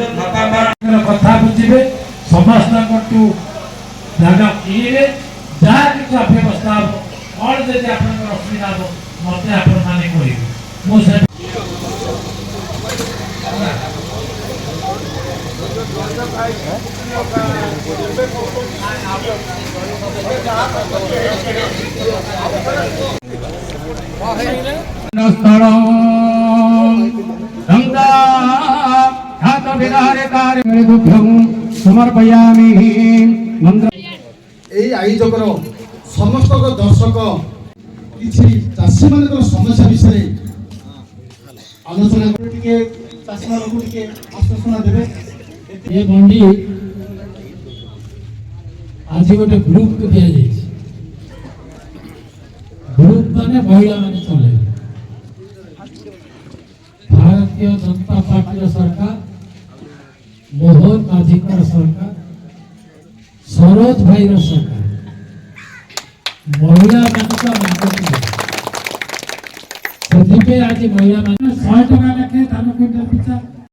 कथा बुझे समस्त ध्यान ये जहाँ किसी अव्यवस्था और जब असुविधा हम मत आपने समर्पयामि मंत्र आयोजकर समस्त दर्शक किसी चाषी मान समस्या विषय आलोचना आश्वासना देवे। ये मंडी आज गोटे ग्रुप को दिया जाए ग्रुप माने महिला माने चले भारतीय जनता पार्टी सरकार मोहन माझीकर सरकार सरोज भाई सरकार महिला आज महिला 100 टका लेखे धान क्विंटल पिछा